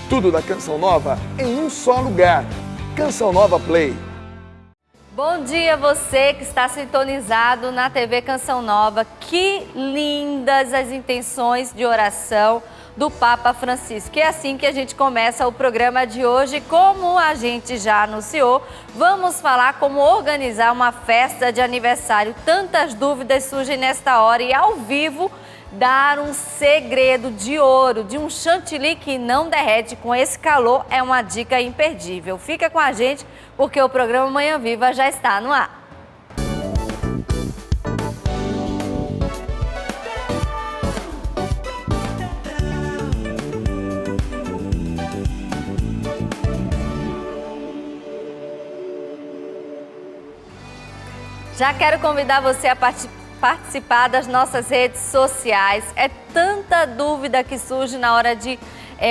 Tudo da Canção Nova em um só lugar. Canção Nova Play. Bom dia você que está sintonizado na TV Canção Nova. Que lindas as intenções de oração do Papa Francisco. E é assim que a gente começa o programa de hoje. Como a gente já anunciou, vamos falar como organizar uma festa de aniversário. Tantas dúvidas surgem nesta hora e ao vivo dar um segredo de ouro, de um chantilly que não derrete com esse calor, é uma dica imperdível. Fica com a gente porque o programa Manhã Viva já está no ar. Já quero convidar você a participar das nossas redes sociais. É tanta dúvida que surge na hora de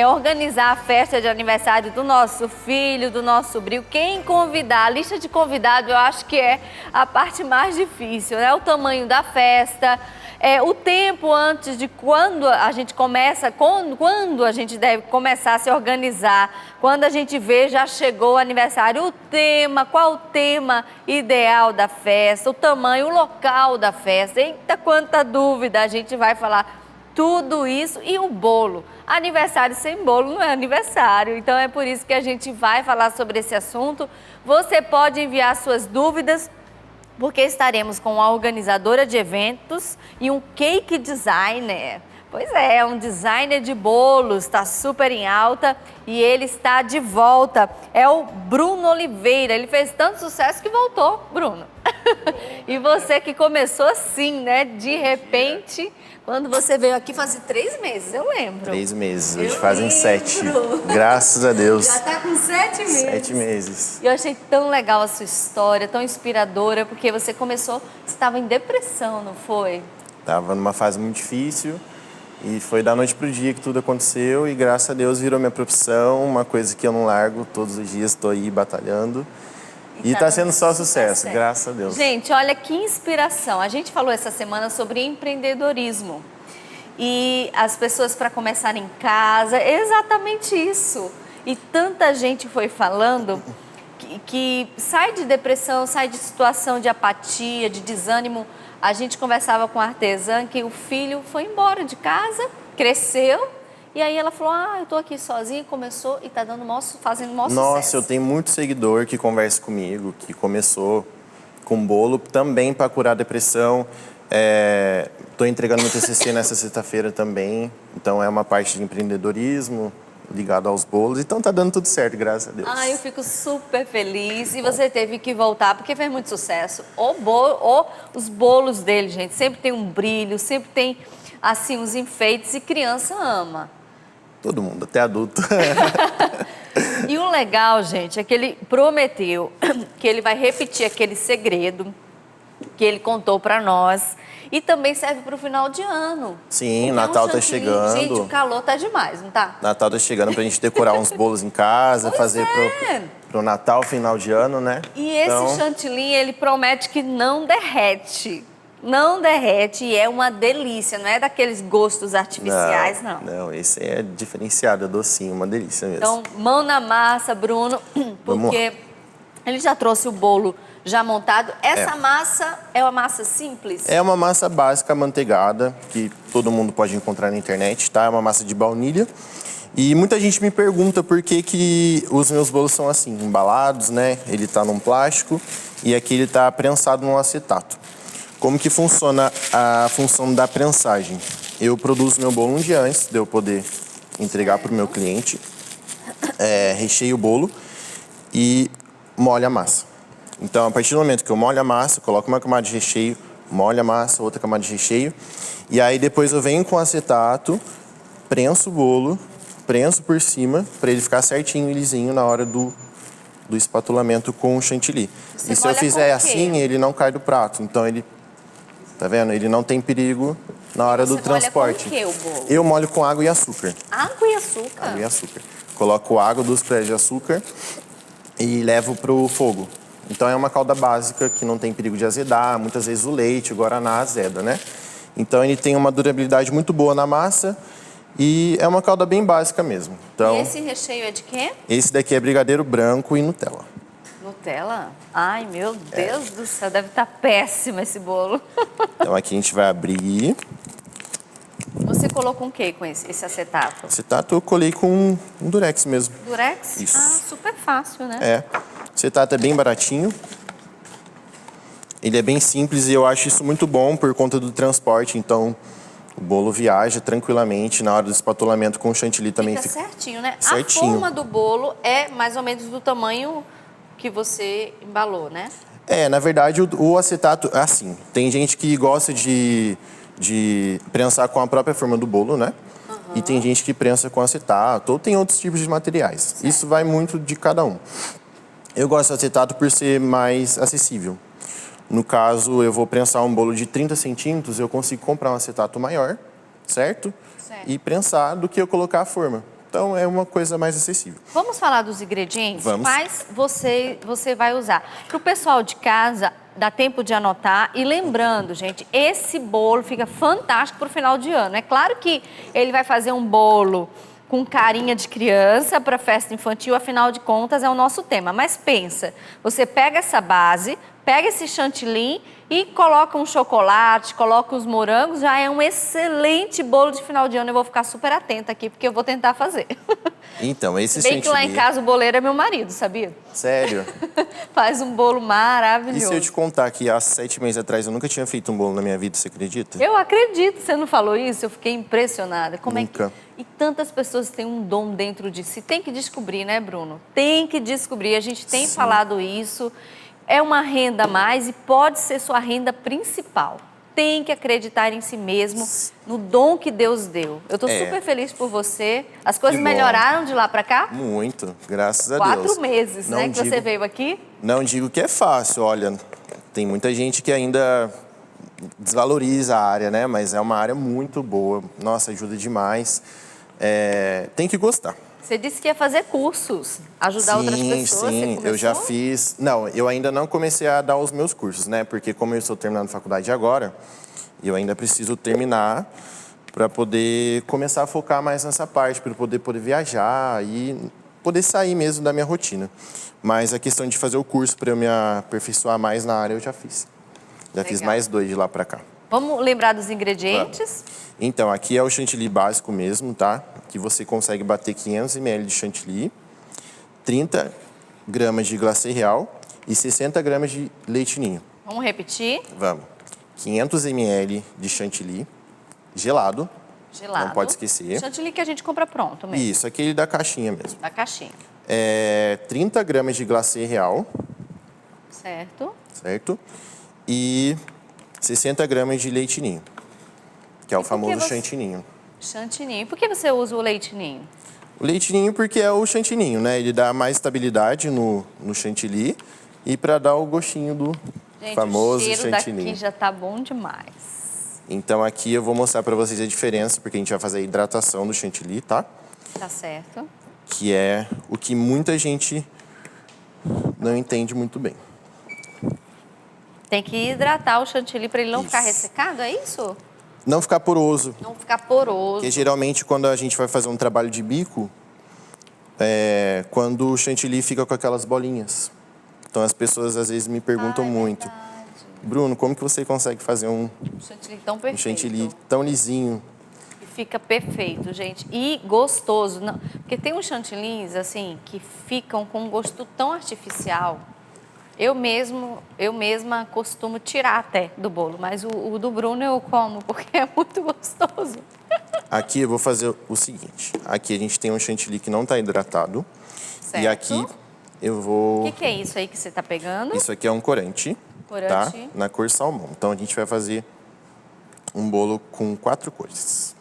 organizar a festa de aniversário do nosso filho, do nosso sobrinho. Quem convidar, a lista de convidados eu acho que é a parte mais difícil, né? O tamanho da festa, o tempo antes de quando a gente começa, quando a gente deve começar a se organizar, quando a gente vê já chegou o aniversário, o tema, qual o tema ideal da festa, o tamanho, o local da festa. Eita, quanta dúvida, a gente vai falar tudo isso e o bolo. Aniversário sem bolo não é aniversário, então é por isso que a gente vai falar sobre esse assunto. Você pode enviar suas dúvidas, porque estaremos com a organizadora de eventos e um cake designer. Pois é, um designer de bolos, está super em alta e ele está de volta. É o Bruno Oliveira, ele fez tanto sucesso que voltou, Bruno. E você que começou assim, né, de repente, quando você veio aqui fazia 3 meses, eu lembro. 3 meses, hoje fazem 7. Graças a Deus. Já está com 7 meses. 7 meses. E eu achei tão legal a sua história, tão inspiradora, porque você começou, estava em depressão, não foi? Estava numa fase muito difícil e foi da noite pro dia que tudo aconteceu e graças a Deus virou minha profissão, uma coisa que eu não largo, todos os dias estou aí batalhando. E está sendo só sucesso, graças a Deus. Gente, olha que inspiração. A gente falou essa semana sobre empreendedorismo. E as pessoas para começar em casa, é exatamente isso. E tanta gente foi falando que sai de depressão, sai de situação de apatia, de desânimo. A gente conversava com a artesã que o filho foi embora de casa, cresceu. E aí ela falou, eu tô aqui sozinha, começou e tá fazendo maior sucesso. Nossa, eu tenho muito seguidor que conversa comigo, que começou com bolo também para curar a depressão. Tô entregando meu TCC nessa sexta-feira também, então é uma parte de empreendedorismo ligado aos bolos. Então tá dando tudo certo, graças a Deus. Eu fico super feliz. E você teve que voltar porque fez muito sucesso. Os bolos dele, gente, sempre tem um brilho, sempre tem assim os enfeites e criança ama. Todo mundo, até adulto. E o legal, gente, é que ele prometeu que ele vai repetir aquele segredo que ele contou para nós e também serve para o final de ano. Sim, Natal tá chegando. Gente, o calor tá demais, não tá? Natal tá chegando pra gente decorar uns bolos em casa, fazer pro Natal, final de ano, né? E esse chantilly, ele promete que não derrete. Não derrete e é uma delícia, não é daqueles gostos artificiais, não. Não, esse é diferenciado, é docinho, uma delícia mesmo. Então, mão na massa, Bruno, porque ele já trouxe o bolo já montado. Essa massa é uma massa simples? É uma massa básica, amanteigada, que todo mundo pode encontrar na internet, tá? É uma massa de baunilha. E muita gente me pergunta por que os meus bolos são assim, embalados, né? Ele tá num plástico e aqui ele tá prensado num acetato. Como que funciona a função da prensagem? Eu produzo meu bolo um dia antes de eu poder entregar para o meu cliente, recheio o bolo e molho a massa. Então, a partir do momento que eu molho a massa, coloco uma camada de recheio, molho a massa, outra camada de recheio, e aí depois eu venho com acetato, prenso o bolo, prenso por cima, para ele ficar certinho e lisinho na hora do espatulamento com o chantilly. E se eu fizer assim, ele não cai do prato, então ele... Tá vendo? Ele não tem perigo na hora do transporte. Você molha com o quê, o bolo? Eu molho com água e açúcar. Água e açúcar? Água e açúcar. Coloco água, 2 colheres de açúcar e levo pro fogo. Então é uma calda básica que não tem perigo de azedar. Muitas vezes o leite, o guaraná azeda, né? Então ele tem uma durabilidade muito boa na massa E é uma calda bem básica mesmo. Então, E esse recheio é de quê? esse daqui é brigadeiro branco e Nutella. Nutella? Ai, meu Deus do céu, deve estar péssimo esse bolo. Então aqui a gente vai abrir. Você colocou o que com esse acetato? Acetato eu colei com um durex mesmo. Durex? Isso. Ah, super fácil, né? É. O acetato é bem baratinho. Ele é bem simples e eu acho isso muito bom por conta do transporte. Então, o bolo viaja tranquilamente. Na hora do espatulamento com o chantilly também Fica fica certinho, né? certinho. A forma do bolo é mais ou menos do tamanho que você embalou, né? É, na verdade, o acetato, assim, tem gente que gosta de prensar com a própria forma do bolo, né? E tem gente que prensa com acetato, ou tem outros tipos de materiais. Certo. Isso vai muito de cada um. Eu gosto do acetato por ser mais acessível. No caso, eu vou prensar um bolo de 30 centímetros, eu consigo comprar um acetato maior, certo? Certo. E prensar do que eu colocar a forma. Então, é uma coisa mais acessível. Vamos falar dos ingredientes? Vamos. Mas você vai usar. Para o pessoal de casa, dá tempo de anotar. E lembrando, gente, esse bolo fica fantástico para o final de ano. É claro que ele vai fazer um bolo com carinha de criança para festa infantil, afinal de contas é o nosso tema. Mas pensa, você pega essa base, pega esse chantilly e coloca um chocolate, coloca os morangos, já é um excelente bolo de final de ano. Eu vou ficar super atenta aqui, porque eu vou tentar fazer. Então, esse Bem que lá em chantilly... casa o boleiro é meu marido, sabia? Sério? Faz um bolo maravilhoso. E se eu te contar que há 7 meses atrás eu nunca tinha feito um bolo na minha vida, você acredita? Eu acredito, você não falou isso, eu fiquei impressionada. Como Nunca. é que... E tantas pessoas têm um dom dentro de si. Tem que descobrir, né, Bruno? Tem que descobrir. A gente tem falado isso. É uma renda a mais e pode ser sua renda principal. Tem que acreditar em si mesmo, no dom que Deus deu. Eu tô super feliz por você. As coisas Que bom. melhoraram de lá para cá? Muito, graças a 4 Deus. meses, Não né, que você digo- veio aqui. Não digo que é fácil, olha, tem muita gente que ainda desvaloriza a área, né? Mas é uma área muito boa, nossa, ajuda demais. Tem que gostar. Você disse que ia fazer cursos, ajudar outras pessoas. Sim, Você eu já começou? fiz. Não, eu ainda não comecei a dar os meus cursos, né? Porque como eu estou terminando faculdade agora, eu ainda preciso terminar para poder começar a focar mais nessa parte, para poder viajar e poder sair mesmo da minha rotina. Mas a questão de fazer o curso para eu me aperfeiçoar mais na área, eu já fiz. Já fiz Legal. mais 2 de lá para cá. Vamos lembrar dos ingredientes? Então, aqui é o chantilly básico mesmo, tá? Que você consegue bater 500 ml de chantilly, 30 gramas de glacê real e 60 gramas de leite ninho. Vamos repetir. Vamos. 500 ml de chantilly gelado. Gelado. Não pode esquecer. Chantilly que a gente compra pronto mesmo, Isso, aquele da caixinha mesmo. da caixinha. 30 gramas de glacê real, Certo? certo? E 60 gramas de leite ninho, que é o por que famoso você- chantininho. Chantininho. Por que você usa o leite ninho? O leite ninho porque é o chantininho, né? Ele dá mais estabilidade no chantilly e para dar o gostinho do Gente, famoso o cheiro chantininho. daqui já tá bom demais. Então aqui eu vou mostrar para vocês a diferença, porque a gente vai fazer a hidratação do chantilly, tá? Tá certo? Que é o que muita gente não entende muito bem. Tem que hidratar o chantilly para ele não ficar Isso. ressecado, é isso? Não ficar poroso, Não ficar poroso. porque geralmente quando a gente vai fazer um trabalho de bico, quando o chantilly fica com aquelas bolinhas. Então as pessoas às vezes me perguntam muito, Bruno, como que você consegue fazer um Chantilly tão perfeito. chantilly tão lisinho? E fica perfeito, gente. E gostoso. Não, porque tem uns chantilly's, assim, que ficam com um gosto tão artificial. Eu mesma costumo tirar até do bolo, mas o do Bruno eu como, porque é muito gostoso. Aqui eu vou fazer o seguinte, aqui a gente tem um chantilly que não está hidratado. Certo. E aqui eu vou... O que é isso aí que você está pegando? Isso aqui é um corante, Corante. tá? Na cor salmão. Então a gente vai fazer um bolo com 4 cores.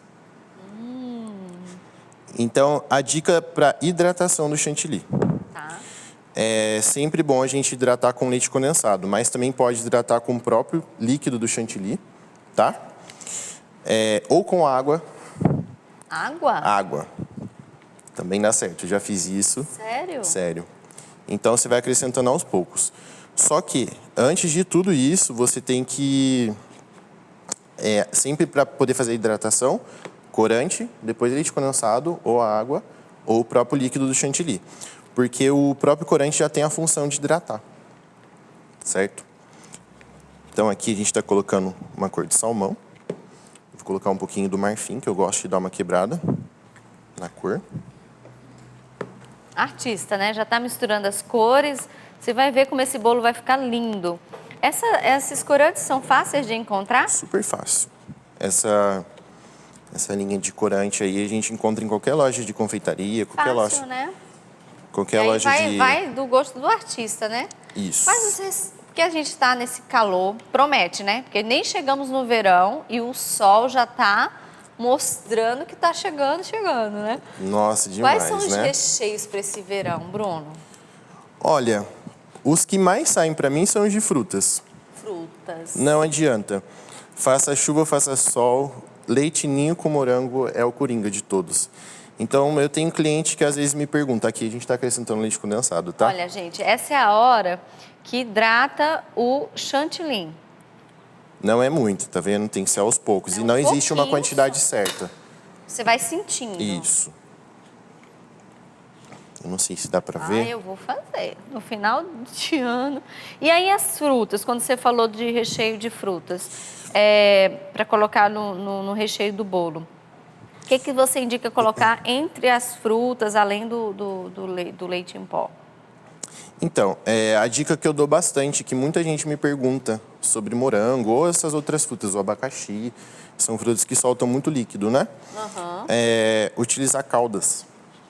Então a dica para hidratação do chantilly. Tá. É sempre bom a gente hidratar com leite condensado, mas também pode hidratar com o próprio líquido do chantilly, tá? Ou com água. Água? Água. Também dá certo, eu já fiz isso. Sério? Sério. Então você vai acrescentando aos poucos. Só que, antes de tudo isso, você tem que, sempre para poder fazer a hidratação, corante, depois leite condensado, ou a água, ou o próprio líquido do chantilly. Porque o próprio corante já tem a função de hidratar, certo? Então aqui a gente está colocando uma cor de salmão. Vou colocar um pouquinho do marfim, que eu gosto de dar uma quebrada na cor. Artista, né? Já tá misturando as cores. Você vai ver como esse bolo vai ficar lindo. Esses corantes são fáceis de encontrar? Super fácil. Essa linha de corante aí a gente encontra em qualquer loja de confeitaria, qualquer Fácil, loja. né? Qualquer E aí loja de. vai do gosto do artista, né? Isso. Mas vocês, que a gente tá nesse calor, promete, né? Porque nem chegamos no verão e o sol já tá mostrando que tá chegando, né? Nossa, demais, Quais são os né? recheios para esse verão, Bruno? Olha, os que mais saem pra mim são os de frutas. Frutas. Não adianta. Faça chuva, faça sol, leite ninho com morango é o coringa de todos. Então, eu tenho cliente que às vezes me pergunta, aqui a gente está acrescentando leite condensado, tá? Olha, gente, essa é a hora que hidrata o chantilly. Não é muito, tá vendo? Tem que ser aos poucos. É E um não existe uma pouquinho quantidade só. certa. Você vai sentindo. Isso. Eu não sei se dá pra ver. Eu vou fazer no final de ano. E aí as frutas, quando você falou de recheio de frutas, para colocar no recheio do bolo, o que você indica colocar entre as frutas, além do leite em pó? Então, a dica que eu dou bastante, que muita gente me pergunta sobre morango ou essas outras frutas, o abacaxi, são frutas que soltam muito líquido, né? É utilizar caldas.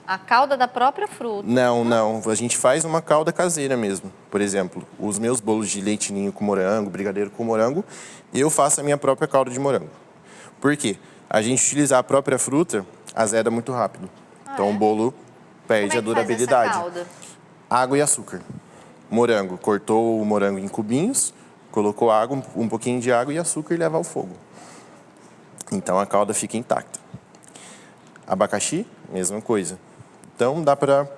A calda da própria fruta. Não. A gente faz uma calda caseira mesmo. Por exemplo, os meus bolos de leite ninho com morango, brigadeiro com morango, eu faço a minha própria calda de morango. Por quê? A gente utilizar a própria fruta, azeda muito rápido. Então o bolo perde a durabilidade. Faz essa calda? Água e açúcar. Morango. Cortou o morango em cubinhos, colocou água, um pouquinho de água e açúcar e leva ao fogo. Então a calda fica intacta. Abacaxi, mesma coisa. Então dá pra...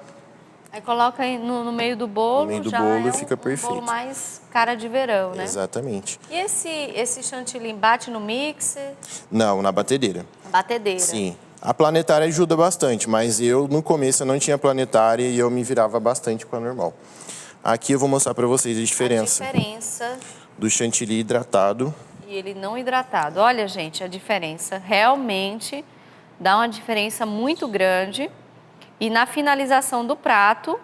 Aí coloca aí no meio do bolo, No meio do já bolo é fica um perfeito. bolo mais cara de verão, né? Exatamente. E esse chantilly bate no mixer, Não, na batedeira. batedeira? Sim. A planetária ajuda bastante, mas no começo eu não tinha planetária e eu me virava bastante com a normal. Aqui eu vou mostrar pra vocês a diferença A diferença do chantilly hidratado. e ele não hidratado. Olha, gente, a diferença realmente dá uma diferença muito grande. E na finalização do prato,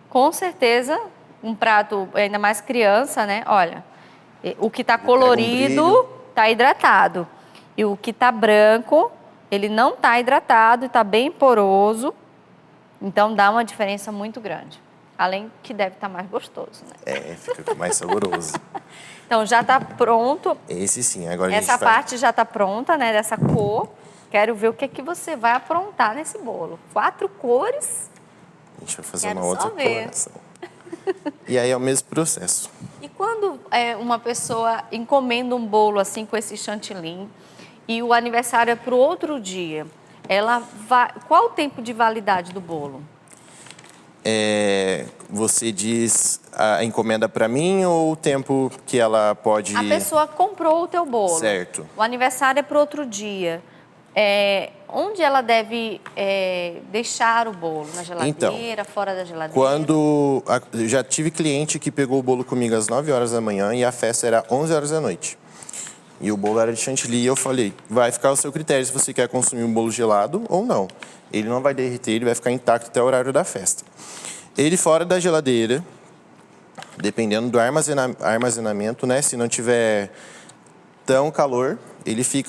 com certeza, um prato ainda mais criança, né? Olha, o que está colorido está hidratado. E o que está branco, ele não está hidratado e está bem poroso. Então dá uma diferença muito grande. Além que deve estar mais gostoso, né? Fica mais saboroso. Então já está pronto. Esse sim, agora a gente Essa faz... parte já está pronta, né? Dessa cor. Quero ver o que você vai aprontar nesse bolo. 4 cores. A gente vai fazer Quero uma outra só ver. coloração. E aí é o mesmo processo. E quando uma pessoa encomenda um bolo assim com esse chantilly e o aniversário é para o outro dia, qual o tempo de validade do bolo? Você diz a encomenda para mim ou o tempo que ela pode... A pessoa comprou o teu bolo. Certo. O aniversário é para o outro dia. Onde ela deve deixar o bolo? Na geladeira, fora da geladeira? Eu já tive cliente que pegou o bolo comigo às 9 horas da manhã e a festa era 11 horas da noite. E o bolo era de chantilly e eu falei, vai ficar ao seu critério se você quer consumir um bolo gelado ou não. Ele não vai derreter, ele vai ficar intacto até o horário da festa. Ele fora da geladeira, dependendo do armazenamento, né? Se não tiver tão calor,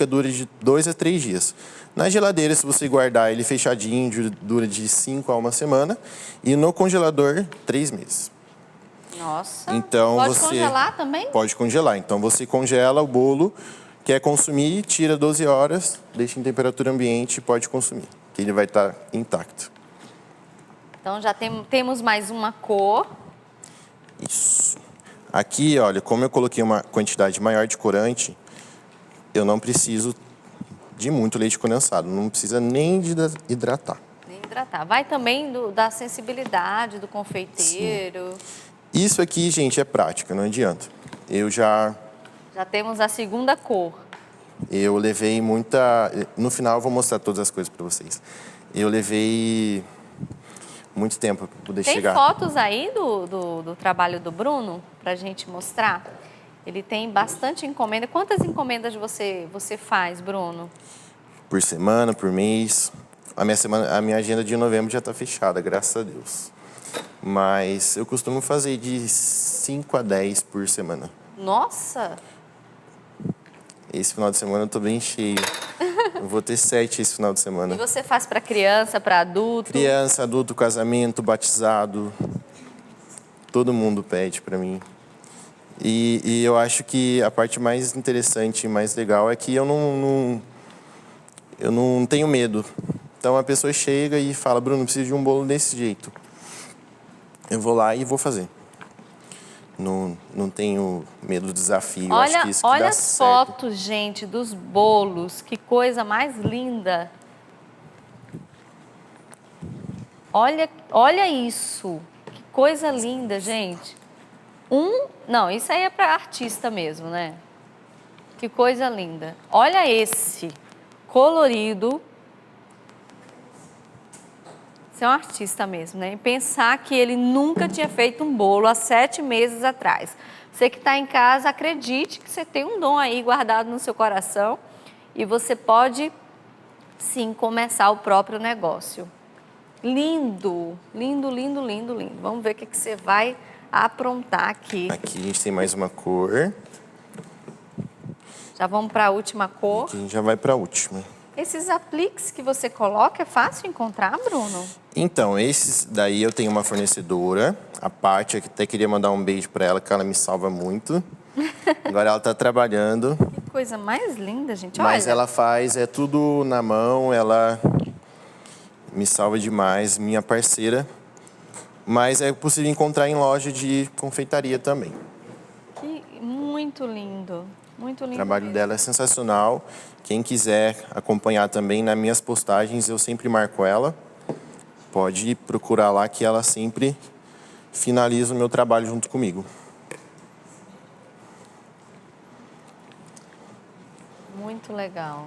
dura de 2 a 3 dias. Na geladeira, se você guardar ele fechadinho, dura de 5 a 1 semana. E no congelador, 3 meses. Nossa, então, pode congelar também? Pode congelar. Então você congela o bolo, quer consumir, tira 12 horas, deixa em temperatura ambiente e pode consumir. Que ele vai estar intacto. Então já temos mais uma cor. Isso. Aqui, olha, como eu coloquei uma quantidade maior de corante, eu não preciso de muito leite condensado. Não precisa nem de hidratar. Nem hidratar. Vai também da sensibilidade do confeiteiro. Sim. Isso aqui, gente, é prática, não adianta. Já temos a segunda cor. Eu levei muita... No final eu vou mostrar todas as coisas para vocês. Eu levei muito tempo para poder Tem chegar. fotos aí do trabalho do Bruno pra gente mostrar? Ele tem bastante encomenda. Quantas encomendas você faz, Bruno? Por semana, por mês. A minha agenda de novembro já está fechada, graças a Deus. Mas eu costumo fazer de 5 a 10 por semana. Nossa! Esse final de semana eu tô bem cheio. Eu vou ter 7 esse final de E semana. você faz para criança, para adulto? Criança, adulto, casamento, batizado. Todo mundo pede para mim. E eu acho que a parte mais interessante e mais legal é que eu não tenho medo. Então a pessoa chega e fala, Bruno, preciso de um bolo desse jeito. Eu vou lá e vou fazer. Não tenho medo do desafio. Eu acho que isso que Olha dá as certo. fotos, gente, dos bolos. Que coisa mais linda. Olha isso. Que coisa linda, gente. Não, isso aí é para artista mesmo, né? Que coisa linda. Olha esse. Colorido. Você é um artista mesmo, né? E pensar que ele nunca tinha feito um bolo há 7 meses atrás. Você que está em casa, acredite que você tem um dom aí guardado no seu coração e você pode, sim, começar o próprio negócio. Lindo, lindo, lindo, lindo, lindo. Vamos ver o que você vai aprontar aqui. Aqui a gente tem mais uma cor. Já vamos para a última cor. Aqui a gente já vai para a última. Esses apliques que você coloca, é fácil encontrar, Bruno? Então, esses daí eu tenho uma fornecedora, a Paty, que até queria mandar um beijo para ela, que ela me salva muito. Agora ela está trabalhando. Que coisa mais linda, gente. Mas Olha. ela faz, é tudo na mão, ela me salva demais, minha parceira. Mas é possível encontrar em loja de confeitaria também. Muito lindo. Muito lindo. O trabalho mesmo. dela é sensacional. Quem quiser acompanhar também nas minhas postagens, eu sempre marco ela. Pode procurar lá que ela sempre finaliza o meu trabalho junto comigo. Muito legal.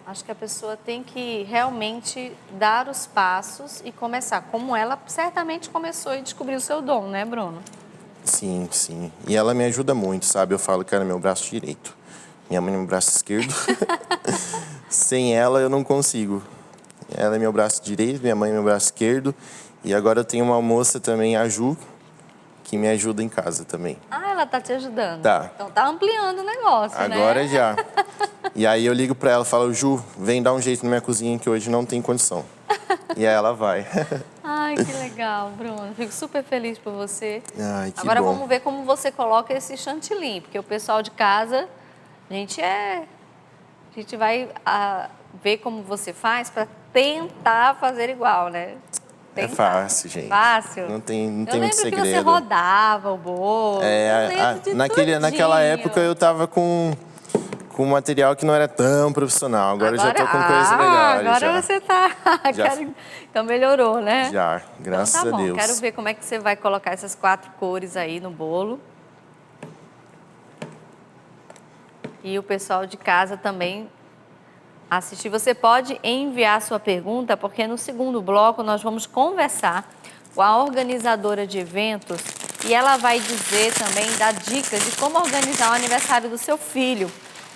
Acho que a pessoa tem que realmente dar os passos e começar. Como ela certamente começou e descobriu o seu dom, né, Bruno? Sim, sim. E ela me ajuda muito, sabe? Eu falo que ela é meu braço direito. Minha mãe é meu braço esquerdo. Sem ela eu não consigo. Ela é meu braço direito, minha mãe é meu braço esquerdo. E agora eu tenho uma moça também, a Ju, que me ajuda em casa também. Ah, ela tá te ajudando. Tá. Então tá ampliando o negócio, né? Agora já. E aí eu ligo pra ela e falo, Ju, vem dar um jeito na minha cozinha que hoje não tem condição. E aí ela vai. Ai, que legal, Bruno. Fico super feliz por você. Ai, que Agora bom. vamos ver como você coloca esse chantilly, porque o pessoal de casa, a gente vai ver como você faz para tentar fazer igual, né? É fácil, gente. Fácil? Não tem Eu muito lembro que você segredo. rodava o bolo. Eu lembro de Naquela tudinho. época eu tava com material que não era tão profissional. Agora eu já tô com coisa legal. Agora já. você tá... Já. Então melhorou, né? Já, graças Então tá bom, a Deus. quero ver como é que você vai colocar essas 4 cores aí no bolo. E o pessoal de casa também assistir. Você pode enviar sua pergunta, porque no segundo bloco nós vamos conversar com a organizadora de eventos e ela vai dizer também, dar dicas de como organizar o aniversário do seu filho.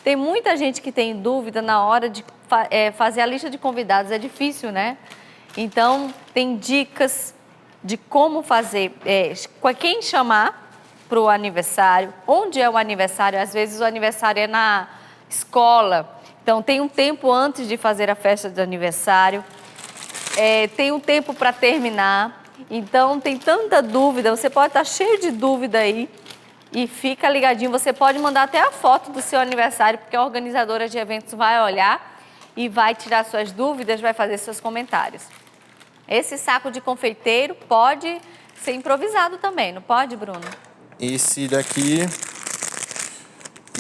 Tem muita gente que tem dúvida na hora de fazer a lista de convidados, é difícil, né? Então, tem dicas de como fazer, quem chamar para o aniversário, onde é o aniversário, às vezes o aniversário é na escola, então tem um tempo antes de fazer a festa de aniversário, tem um tempo para terminar, então tem tanta dúvida, você pode estar cheio de dúvida aí e fica ligadinho, você pode mandar até a foto do seu aniversário, porque a organizadora de eventos vai olhar e vai tirar suas dúvidas, vai fazer seus comentários. Esse saco de confeiteiro pode ser improvisado também, não pode, Bruno? Esse daqui...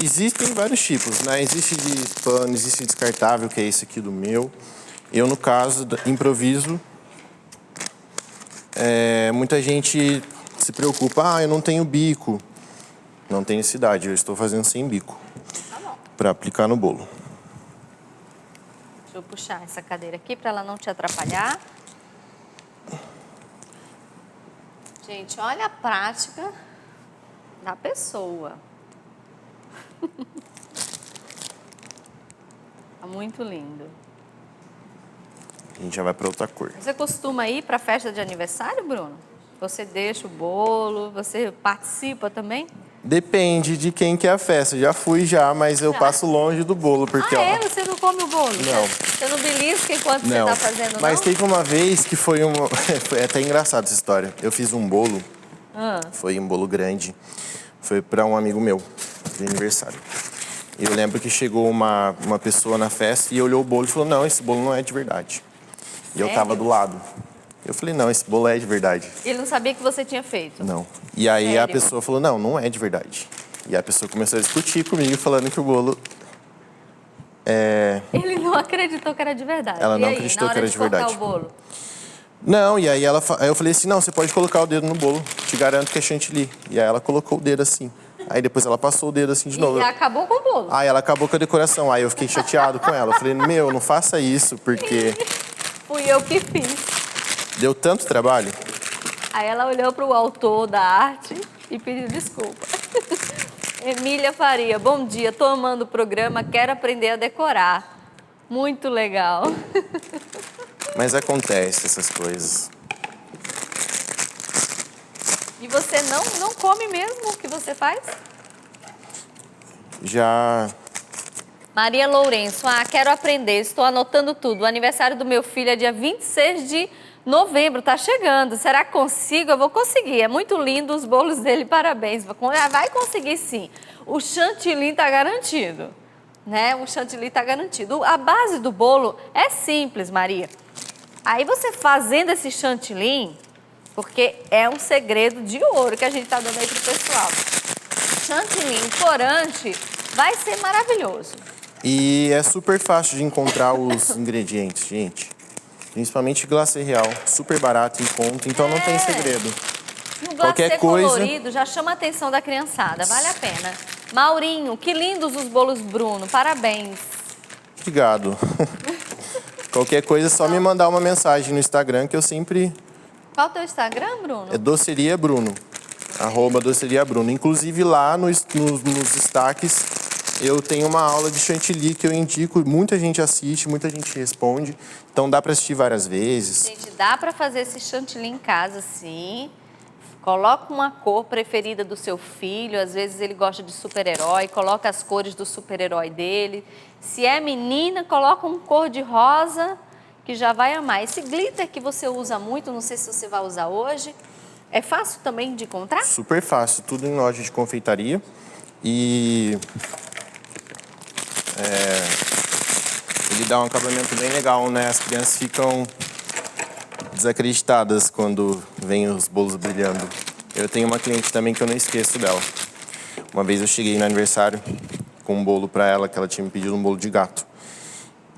Existem vários tipos, né? Existe de pano, existe descartável, que é esse aqui do meu. Eu, no caso, improviso. Muita gente se preocupa, eu não tenho bico. Não tem necessidade, eu estou fazendo sem bico. Tá bom. Para aplicar no bolo. Deixa eu puxar essa cadeira aqui para ela não te atrapalhar. Gente, olha a prática da pessoa. Tá muito lindo. A gente já vai para outra cor. Você costuma ir para festa de aniversário, Bruno? Você deixa o bolo, você participa também? Depende de quem que é a festa. Já fui já, mas eu passo longe do bolo, porque Você não come o bolo? Não. Você não belisca enquanto você não. tá fazendo, Mas não? teve uma vez que foi foi até engraçado essa história. Eu fiz um bolo, foi um bolo grande, foi para um amigo meu, de aniversário. Eu lembro que chegou uma pessoa na festa e olhou o bolo e falou, não, esse bolo não é de verdade. E eu tava do lado. Eu falei, não, esse bolo é de verdade. Ele não sabia que você tinha feito? Não. E aí a Sério? pessoa falou, não, não é de verdade. E a pessoa começou a discutir comigo, falando que o bolo Ele não acreditou que era de verdade. Ela não E aí, acreditou na que hora era de verdade. cortar o bolo? Não, e aí aí eu falei assim, não, você pode colocar o dedo no bolo, te garanto que é chantilly. E aí ela colocou o dedo assim. Aí depois ela passou o dedo assim de novo. E acabou com o bolo. Aí ela acabou com a decoração. Aí eu fiquei chateado com ela. Eu falei, meu, não faça isso, porque Fui eu que fiz. deu tanto trabalho. Aí ela olhou para o autor da arte e pediu desculpa. Emília Faria, bom dia, tô amando o programa, quero aprender a decorar. Muito legal. Mas acontece essas coisas. E você não come mesmo o que você faz? Já Maria Lourenço, quero aprender, estou anotando tudo. O aniversário do meu filho é dia 26 de novembro, tá chegando. Será que consigo? Eu vou conseguir. É muito lindo os bolos dele, parabéns. Vai conseguir sim. O chantilly tá garantido, né? O chantilly tá garantido. A base do bolo é simples, Maria. Aí você fazendo esse chantilly, porque é um segredo de ouro que a gente tá dando aí pro pessoal. Chantilly, corante, vai ser maravilhoso. E é super fácil de encontrar os ingredientes, gente. Principalmente glacê real, super barato em conta, então não tem segredo. No Qualquer glacê coisa- colorido já chama a atenção da criançada, vale a pena. Maurinho, que lindos os bolos Bruno, parabéns. Obrigado. Qualquer coisa é só me mandar uma mensagem no Instagram que eu sempre... Qual o teu Instagram, Bruno? É Doceria Bruno. @Doceria Bruno. Inclusive lá nos destaques eu tenho uma aula de chantilly que eu indico. Muita gente assiste, muita gente responde. Então dá para assistir várias vezes. Gente, dá para fazer esse chantilly em casa, sim. Coloca uma cor preferida do seu filho. Às vezes ele gosta de super-herói. Coloca as cores do super-herói dele. Se é menina, coloca um cor de rosa, que já vai amar. Esse glitter que você usa muito, não sei se você vai usar hoje, é fácil também de encontrar? Super fácil, tudo em loja de confeitaria. E ele dá um acabamento bem legal, né? As crianças ficam desacreditadas quando vêm os bolos brilhando. Eu tenho uma cliente também que eu não esqueço dela. Uma vez eu cheguei no aniversário com um bolo pra ela, que ela tinha me pedido um bolo de gato.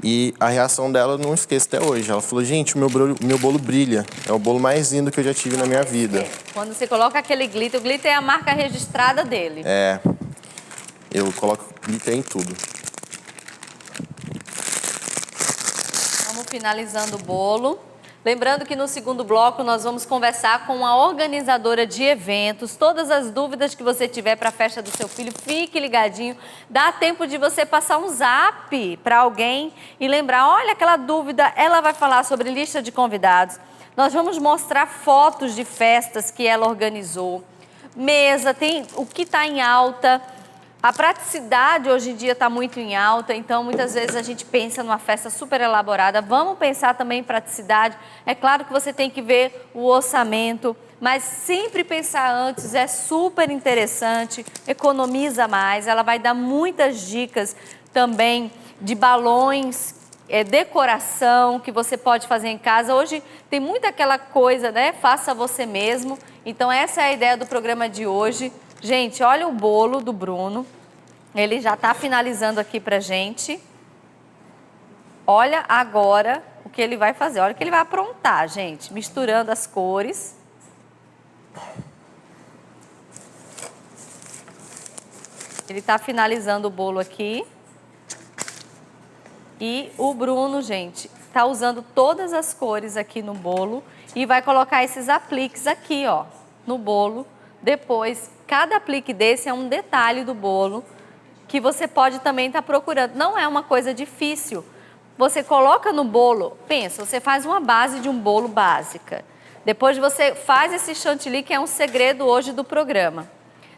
E a reação dela eu não esqueço até hoje. Ela falou, gente, meu bolo brilha. É o bolo mais lindo que eu já tive na minha vida. Quando você coloca aquele glitter, o glitter é a marca registrada dele. Eu coloco glitter em tudo. Vamos finalizando o bolo. Lembrando que no segundo bloco nós vamos conversar com a organizadora de eventos. Todas as dúvidas que você tiver para a festa do seu filho, fique ligadinho. Dá tempo de você passar um zap para alguém e lembrar, olha aquela dúvida, ela vai falar sobre lista de convidados. Nós vamos mostrar fotos de festas que ela organizou. Mesa, tem o que está em alta. A praticidade hoje em dia está muito em alta, então muitas vezes a gente pensa numa festa super elaborada. Vamos pensar também em praticidade. É claro que você tem que ver o orçamento, mas sempre pensar antes é super interessante, economiza mais. Ela vai dar muitas dicas também de balões, decoração que você pode fazer em casa. Hoje tem muita aquela coisa, né? Faça você mesmo. Então essa é a ideia do programa de hoje. Gente, olha o bolo do Bruno. Ele já está finalizando aqui pra gente. Olha agora o que ele vai fazer. Olha o que ele vai aprontar, gente. Misturando as cores. Ele tá finalizando o bolo aqui. E o Bruno, gente, tá usando todas as cores aqui no bolo e vai colocar esses apliques aqui, ó, no bolo. Depois, cada aplique desse é um detalhe do bolo que você pode também estar procurando. Não é uma coisa difícil. Você coloca no bolo, pensa, você faz uma base de um bolo básica. Depois você faz esse chantilly, que é um segredo hoje do programa.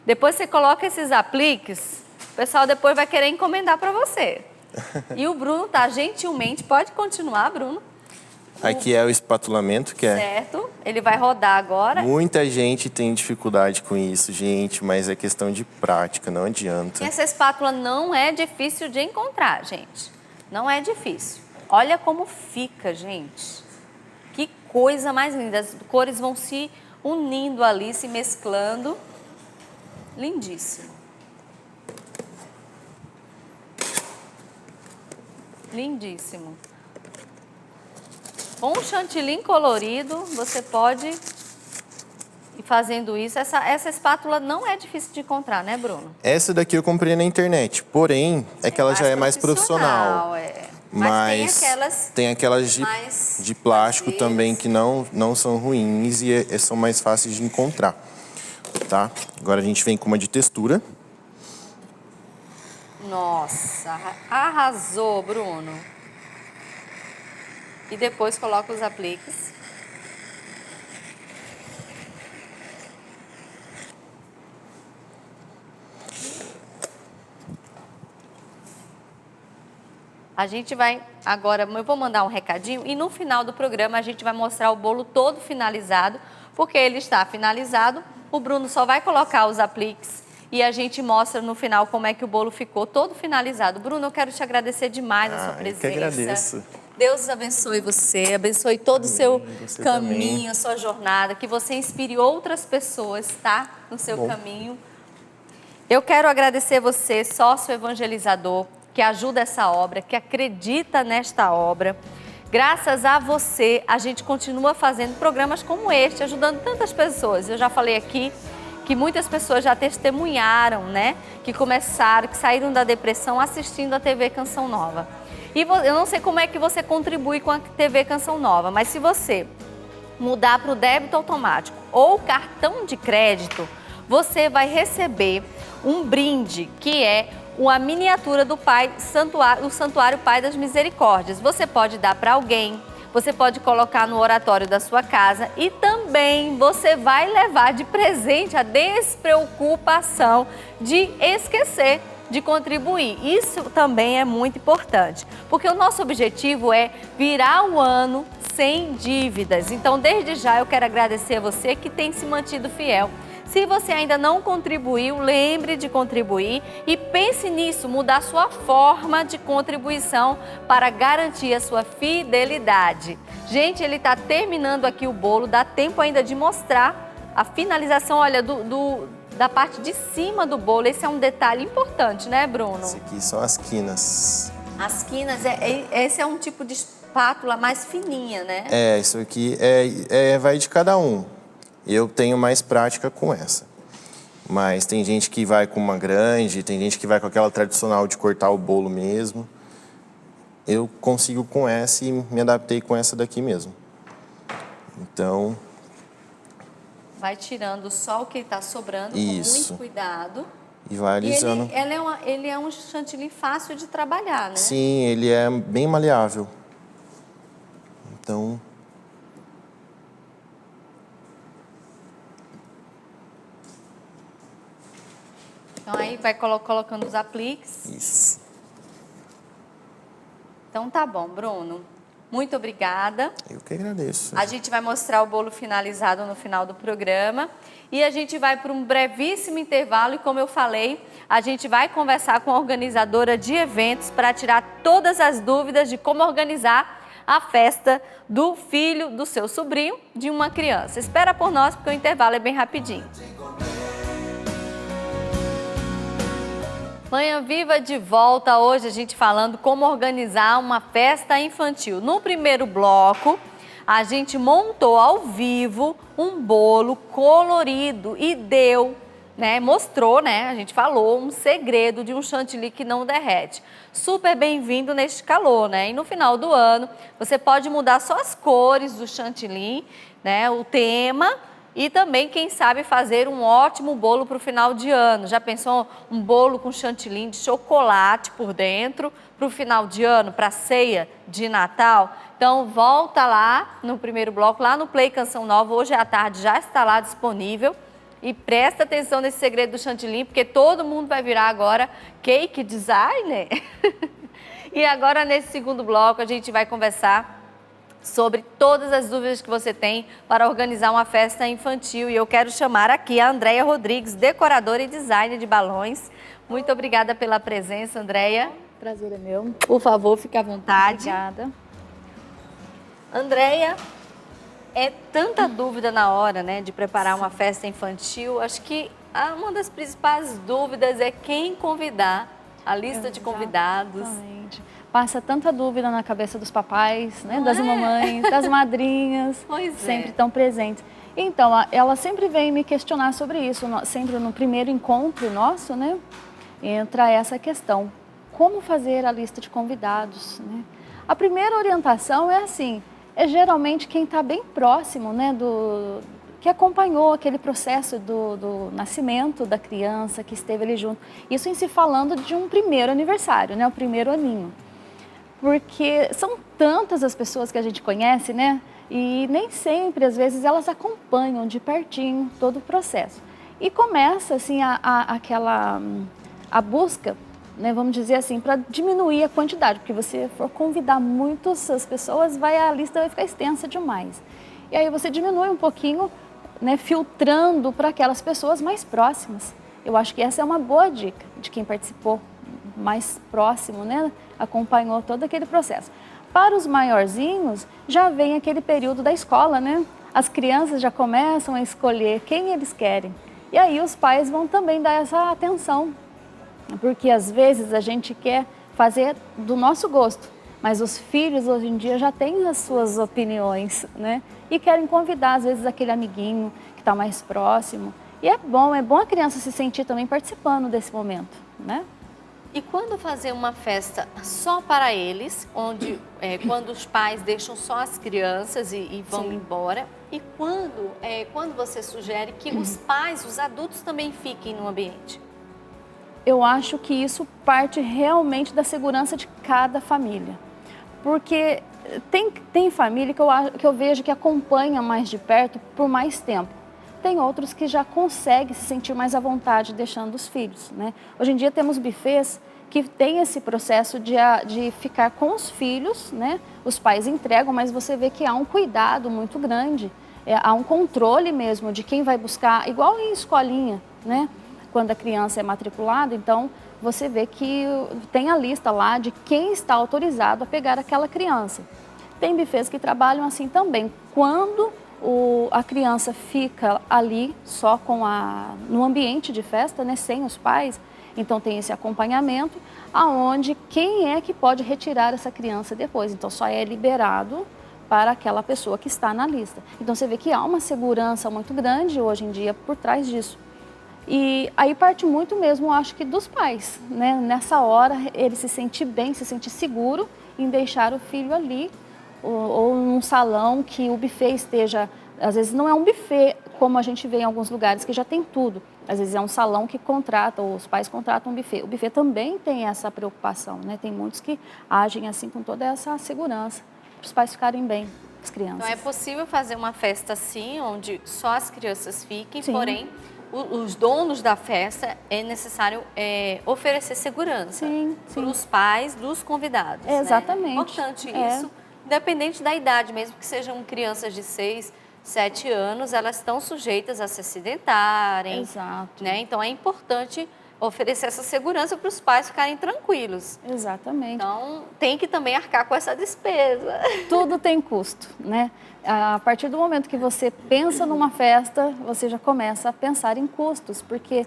Depois você coloca esses apliques, o pessoal depois vai querer encomendar para você. E o Bruno tá gentilmente, pode continuar, Bruno. Aqui é o espatulamento, que é... Certo, ele vai rodar agora. Muita gente tem dificuldade com isso, gente, mas é questão de prática, não adianta. Essa espátula não é difícil de encontrar, gente. Não é difícil. Olha como fica, gente. Que coisa mais linda. As cores vão se unindo ali, se mesclando. Lindíssimo. Lindíssimo. Com o chantilly colorido, você pode ir fazendo isso. Essa espátula não é difícil de encontrar, né, Bruno? Essa daqui eu comprei na internet, porém, é que ela já é mais profissional. Mas tem aquelas mais de plástico vazias. também que não são ruins e são mais fáceis de encontrar, tá? Agora a gente vem com uma de textura. Nossa, arrasou, Bruno. E depois coloca os apliques. A gente vai agora, eu vou mandar um recadinho e no final do programa a gente vai mostrar o bolo todo finalizado, porque ele está finalizado. O Bruno só vai colocar os apliques e a gente mostra no final como é que o bolo ficou todo finalizado. Bruno, eu quero te agradecer demais a sua presença. Eu que agradeço. Deus abençoe você, abençoe todo o seu você caminho, também. a sua jornada, que você inspire outras pessoas, tá? No seu caminho. Eu quero agradecer você, sócio evangelizador, que ajuda essa obra, que acredita nesta obra. Graças a você, a gente continua fazendo programas como este, ajudando tantas pessoas. Eu já falei aqui que muitas pessoas já testemunharam, né? Que começaram, que saíram da depressão assistindo a TV Canção Nova. E eu não sei como é que você contribui com a TV Canção Nova, mas se você mudar para o débito automático ou cartão de crédito, você vai receber um brinde, que é uma miniatura do o Santuário Pai das Misericórdias. Você pode dar para alguém, você pode colocar no oratório da sua casa e também você vai levar de presente a despreocupação de esquecer de contribuir. Isso também é muito importante, porque o nosso objetivo é virar o ano sem dívidas. Então, desde já, eu quero agradecer a você que tem se mantido fiel. Se você ainda não contribuiu, lembre de contribuir e pense nisso, mudar sua forma de contribuição para garantir a sua fidelidade. Gente, ele está terminando aqui o bolo, dá tempo ainda de mostrar a finalização, olha, da parte de cima do bolo. Esse é um detalhe importante, né, Bruno? Esse aqui são as quinas. As quinas, esse é um tipo de espátula mais fininha, né? Isso aqui vai de cada um. Eu tenho mais prática com essa. Mas tem gente que vai com uma grande, tem gente que vai com aquela tradicional de cortar o bolo mesmo. Eu consigo com essa e me adaptei com essa daqui mesmo. Então... vai tirando só o que está sobrando. Isso. Com muito cuidado. E vai alisando. E ele é um chantilly fácil de trabalhar, né? Sim, ele é bem maleável. Então... então aí vai colocando os apliques. Isso. Então tá bom, Bruno. Muito obrigada. Eu que agradeço. A gente vai mostrar o bolo finalizado no final do programa. E a gente vai para um brevíssimo intervalo. E como eu falei, a gente vai conversar com a organizadora de eventos para tirar todas as dúvidas de como organizar a festa do filho, do seu sobrinho, de uma criança. Espera por nós, porque o intervalo é bem rapidinho. Manhã Viva de volta, hoje a gente falando como organizar uma festa infantil. No primeiro bloco, a gente montou ao vivo um bolo colorido e deu né, mostrou, né, a gente falou, um segredo de um chantilly que não derrete. Super bem-vindo neste calor, né? E no final do ano, você pode mudar só as cores do chantilly, né, o tema, e também, quem sabe, fazer um ótimo bolo para o final de ano. Já pensou um bolo com chantilly de chocolate por dentro para o final de ano, para a ceia de Natal? Então, volta lá no primeiro bloco, lá no Play Canção Nova, hoje à tarde já está lá disponível. E presta atenção nesse segredo do chantilly, porque todo mundo vai virar agora cake designer. E agora, nesse segundo bloco, a gente vai conversar sobre todas as dúvidas que você tem para organizar uma festa infantil. E eu quero chamar aqui a Andréia Rodrigues, decoradora e designer de balões. Muito obrigada pela presença, Andréia. Prazer é meu. Por favor, fique à vontade. Obrigada. Andréia, é tanta dúvida na hora, né, de preparar uma festa infantil. Acho que uma das principais dúvidas é quem convidar, a lista de convidados. Exatamente. Passa tanta dúvida na cabeça dos papais, né, das é? mamães, das madrinhas, Pois é. sempre tão presentes. Então, ela sempre vem me questionar sobre isso, sempre no primeiro encontro nosso, né, entra essa questão, como fazer a lista de convidados, né? A primeira orientação é assim, é geralmente quem está bem próximo, né, que acompanhou aquele processo do nascimento da criança, que esteve ali junto. Isso em se falando de um primeiro aniversário, né, o primeiro aninho. Porque são tantas as pessoas que a gente conhece, né, e nem sempre, às vezes, elas acompanham de pertinho todo o processo. E começa, assim, a busca, né, vamos dizer assim, para diminuir a quantidade, porque você for convidar muitas pessoas, a lista vai ficar extensa demais. E aí você diminui um pouquinho, né, filtrando para aquelas pessoas mais próximas. Eu acho que essa é uma boa dica de quem participou mais próximo, né, acompanhou todo aquele processo. Para os maiorzinhos, já vem aquele período da escola, né? As crianças já começam a escolher quem eles querem. E aí os pais vão também dar essa atenção. Porque às vezes a gente quer fazer do nosso gosto, mas os filhos hoje em dia já têm as suas opiniões, né? E querem convidar às vezes aquele amiguinho que está mais próximo. E é bom a criança se sentir também participando desse momento, né? E quando fazer uma festa só para eles, onde quando os pais deixam só as crianças e vão Sim. embora, e quando você sugere que os pais, os adultos também fiquem no ambiente? Eu acho que isso parte realmente da segurança de cada família. Porque tem família que eu vejo que acompanha mais de perto por mais tempo. Tem outros que já conseguem se sentir mais à vontade deixando os filhos, né? Hoje em dia temos buffets que tem esse processo de ficar com os filhos, né? Os pais entregam, mas você vê que há um cuidado muito grande, há um controle mesmo de quem vai buscar, igual em escolinha, né? Quando a criança é matriculada, então você vê que tem a lista lá de quem está autorizado a pegar aquela criança. Tem buffets que trabalham assim também. Quando a criança fica ali só no ambiente de festa, né, sem os pais, então tem esse acompanhamento, aonde quem é que pode retirar essa criança depois. Então só é liberado para aquela pessoa que está na lista. Então você vê que há uma segurança muito grande hoje em dia por trás disso. E aí parte muito mesmo, acho que dos pais, né? Nessa hora ele se sente bem, se sente seguro em deixar o filho ali, ou num salão que o buffet esteja, às vezes não é um buffet como a gente vê em alguns lugares que já tem tudo, às vezes é um salão que contrata, ou os pais contratam um buffet. O buffet também tem essa preocupação, né? Tem muitos que agem assim com toda essa segurança, para os pais ficarem bem, as crianças. Então é possível fazer uma festa assim, onde só as crianças fiquem, Sim. porém os donos da festa é necessário oferecer segurança para os pais dos convidados. Exatamente. Né? Importante isso, independente da idade, mesmo que sejam crianças de 6, 7 anos, elas estão sujeitas a se acidentarem. Exato. Né? Então é importante oferecer essa segurança para os pais ficarem tranquilos. Exatamente. Então tem que também arcar com essa despesa. Tudo tem custo, né? A partir do momento que você pensa numa festa, você já começa a pensar em custos, porque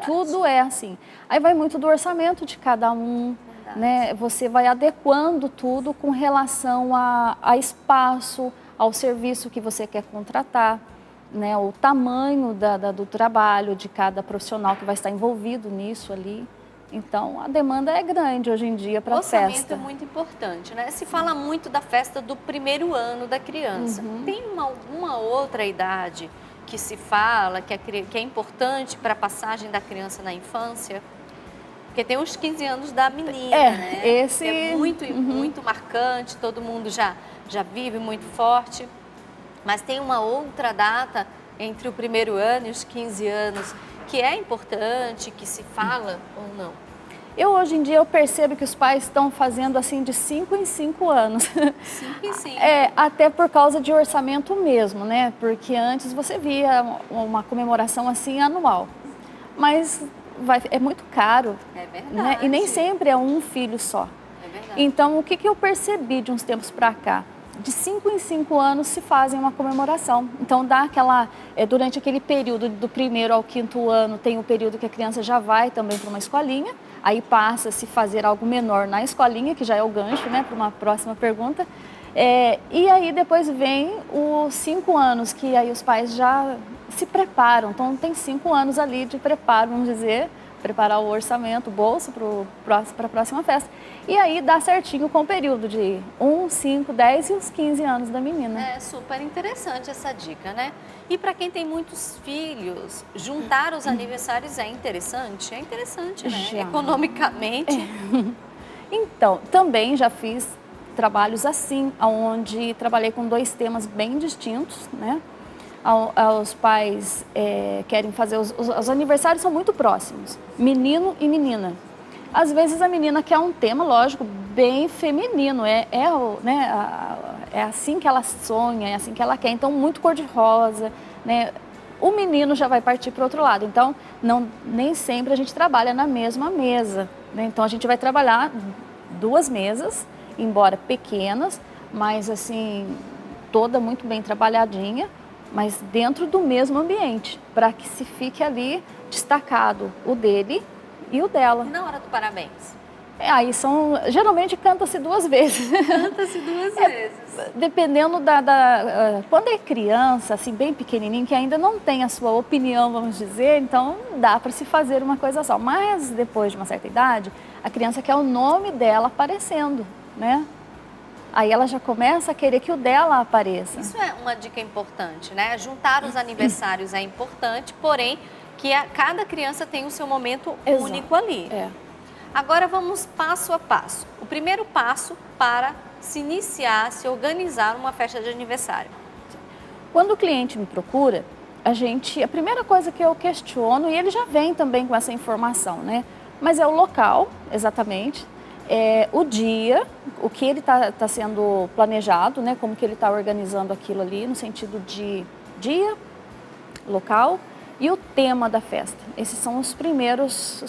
tudo é assim. Aí vai muito do orçamento de cada um, né? Você vai adequando tudo com relação a espaço, ao serviço que você quer contratar. né, o tamanho do trabalho de cada profissional que vai estar envolvido nisso ali. Então, a demanda é grande hoje em dia para a festa. O orçamento é muito importante, né? Se fala muito da festa do primeiro ano da criança. Tem alguma outra idade que se fala que é importante para a passagem da criança na infância? Porque tem os 15 anos da menina, né? Esse... É muito marcante, todo mundo já vive muito forte. Mas tem uma outra data entre o primeiro ano e os 15 anos que é importante, que se fala ou não? Hoje em dia eu percebo que os pais estão fazendo assim de 5 em 5 anos. 5 em 5. Até por causa de orçamento mesmo, né? Porque antes você via uma comemoração assim anual. Mas é muito caro. É verdade. Né? E nem sempre é um filho só. É verdade. Então, o que eu percebi de uns tempos para cá? De 5 em 5 anos se fazem uma comemoração. Então, dá durante aquele período do primeiro ao 5º ano, tem o período que a criança já vai também para uma escolinha, aí passa a se fazer algo menor na escolinha, que já é o gancho, né, para uma próxima pergunta. E aí depois vem os 5 anos, que aí os pais já se preparam. Então, tem 5 anos ali de preparo, vamos dizer, preparar o orçamento, o bolso para a próxima festa. E aí dá certinho com o período de 1, 5, 10 e os 15 anos da menina. É super interessante essa dica, né? E para quem tem muitos filhos, juntar os aniversários é interessante? É interessante, né? Já. Economicamente. Então, também já fiz trabalhos assim, onde trabalhei com 2 temas bem distintos, né? Os pais querem fazer, os aniversários são muito próximos, menino e menina. Às vezes a menina quer um tema, lógico, bem feminino, né, é assim que ela sonha, é assim que ela quer, então muito cor-de-rosa, né? O menino já vai partir para o outro lado, então nem sempre a gente trabalha na mesma mesa, né? Então a gente vai trabalhar 2 mesas, embora pequenas, mas assim, toda muito bem trabalhadinha, mas dentro do mesmo ambiente, para que se fique ali destacado o dele e o dela. E na hora do parabéns? Aí geralmente canta-se 2 vezes. Canta-se 2 vezes. Dependendo quando é criança, assim, bem pequenininho, que ainda não tem a sua opinião, vamos dizer, então dá para se fazer uma coisa só. Mas depois de uma certa idade, a criança quer o nome dela aparecendo, né? Aí ela já começa a querer que o dela apareça. Isso é uma dica importante, né? Juntar os aniversários é importante, porém que cada criança tem o seu momento único ali. Agora vamos passo a passo. O primeiro passo para se iniciar, se organizar uma festa de aniversário. Quando o cliente me procura, a primeira coisa que eu questiono, e ele já vem também com essa informação, né? Mas é o local, exatamente. O dia, o que ele está sendo planejado, né? Como que ele está organizando aquilo ali, no sentido de dia, local e o tema da festa. Esses são as primeiras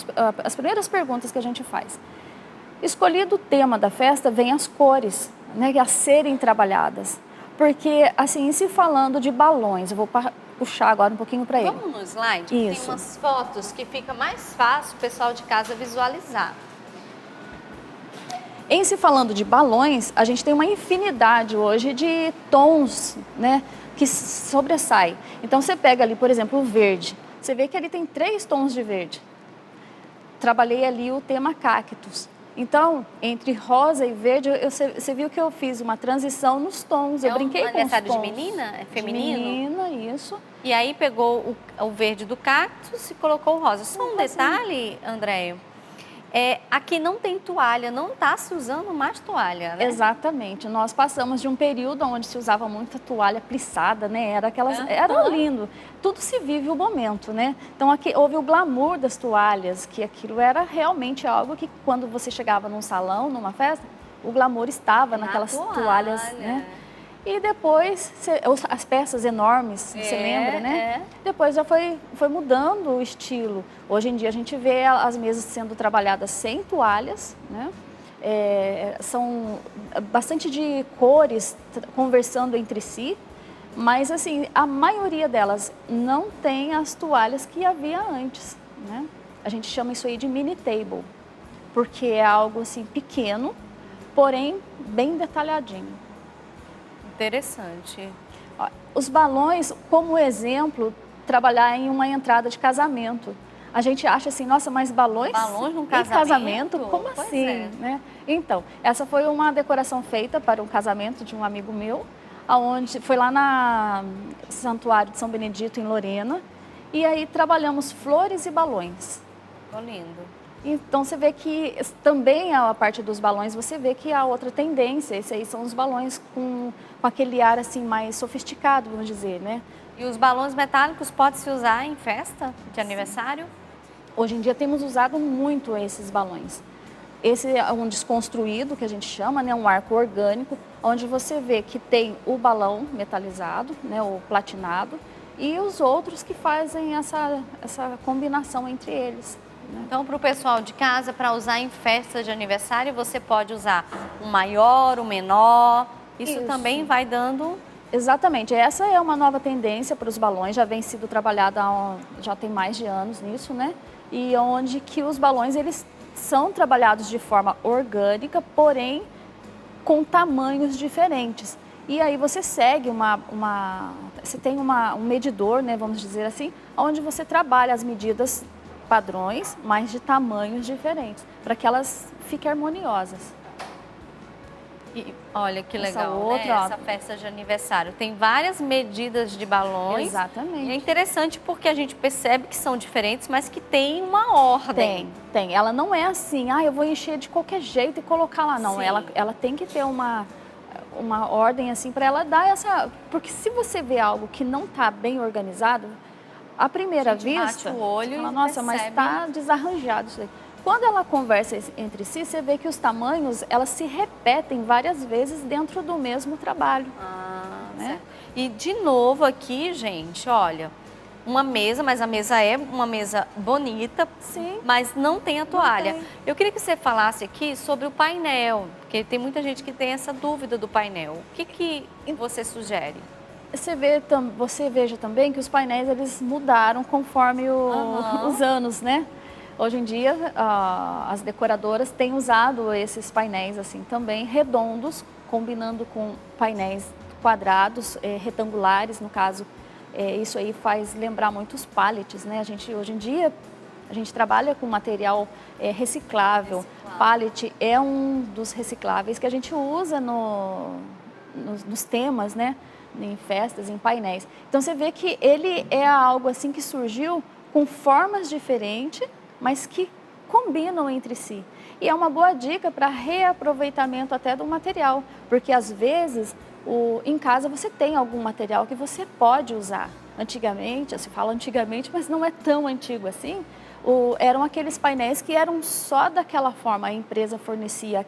perguntas que a gente faz. Escolhido o tema da festa, vem as cores, né? A serem trabalhadas. Porque, assim, se falando de balões, eu vou puxar agora um pouquinho para ele. Vamos no slide? Isso. Tem umas fotos que fica mais fácil o pessoal de casa visualizar. Em se falando de balões, a gente tem uma infinidade hoje de tons, né, que sobressai. Então você pega ali, por exemplo, o verde. Você vê que ele tem 3 tons de verde. Trabalhei ali o tema cactus. Então, entre rosa e verde, você viu que eu fiz uma transição nos tons. Eu brinquei com os tons. Aniversário de menina? É feminino? De menina, isso. E aí pegou o verde do cactus e colocou o rosa. Só um detalhe, Andréia. Aqui não tem toalha, não está se usando mais toalha, né? Exatamente. Nós passamos de um período onde se usava muita toalha plissada, né? Era lindo. Tudo se vive o momento, né? Então aqui houve o glamour das toalhas, que aquilo era realmente algo que quando você chegava num salão, numa festa, o glamour estava naquelas toalhas, né? E depois, as peças enormes, você lembra, né? Depois já foi mudando o estilo. Hoje em dia a gente vê as mesas sendo trabalhadas sem toalhas, né? São bastante de cores conversando entre si, mas assim, a maioria delas não tem as toalhas que havia antes, né? A gente chama isso aí de mini table, porque é algo assim pequeno, porém bem detalhadinho. Interessante. Ó, os balões, como exemplo, trabalhar em uma entrada de casamento. A gente acha assim, nossa, mas balões? Balões num em casamento? Como Pois assim? é. Né? Então, essa foi uma decoração feita para um casamento de um amigo meu, aonde foi lá na Santuário de São Benedito, em Lorena, e aí trabalhamos flores e balões. Ficou lindo. Então você vê que também a parte dos balões, você vê que há outra tendência. Esses aí são os balões com aquele ar assim mais sofisticado, vamos dizer, né? E os balões metálicos pode-se usar em festa de aniversário? Hoje em dia temos usado muito esses balões. Esse é um desconstruído, que a gente chama, né? Um arco orgânico, onde você vê que tem o balão metalizado, né? O platinado, e os outros que fazem essa combinação entre eles. Então, para o pessoal de casa, para usar em festa de aniversário, você pode usar um maior, um menor. Isso também vai dando... Exatamente, essa é uma nova tendência para os balões, já vem sido trabalhada, já tem mais de anos nisso, né? E onde que os balões, eles são trabalhados de forma orgânica, porém com tamanhos diferentes. E aí você segue você tem um medidor, né, vamos dizer assim, onde você trabalha as medidas padrões, mas de tamanhos diferentes, para que elas fiquem harmoniosas. E olha que legal, outra, né? Essa festa de aniversário. Tem várias medidas de balões. Exatamente. E é interessante porque a gente percebe que são diferentes, mas que tem uma ordem. Tem. Ela não é assim, eu vou encher de qualquer jeito e colocar lá. Não, Sim. ela tem que ter uma ordem assim para ela dar essa... Porque se você vê algo que não está bem organizado, à primeira vista, bate o olho fala, e nossa, mas percebe. está desarranjado isso aí. Quando ela conversa entre si, você vê que os tamanhos, elas se repetem várias vezes dentro do mesmo trabalho. Né? Certo. E de novo aqui, gente, olha, uma mesa, mas a mesa é uma mesa bonita, Sim. mas não tem a toalha. tem. Eu queria que você falasse aqui sobre o painel, porque tem muita gente que tem essa dúvida do painel. O que você sugere? Você veja também que os painéis, eles mudaram conforme os anos, né? Hoje em dia, as decoradoras têm usado esses painéis assim também, redondos, combinando com painéis quadrados, retangulares, no caso. Isso aí faz lembrar muito os pallets, né? Hoje em dia, a gente trabalha com material reciclável. Pallet é um dos recicláveis que a gente usa nos temas, né? Em festas, em painéis. Então você vê que ele é algo assim que surgiu com formas diferentes, mas que combinam entre si. E é uma boa dica para reaproveitamento até do material, porque às vezes em casa você tem algum material que você pode usar. Antigamente, se fala antigamente, mas não é tão antigo assim, eram aqueles painéis que eram só daquela forma, a empresa fornecia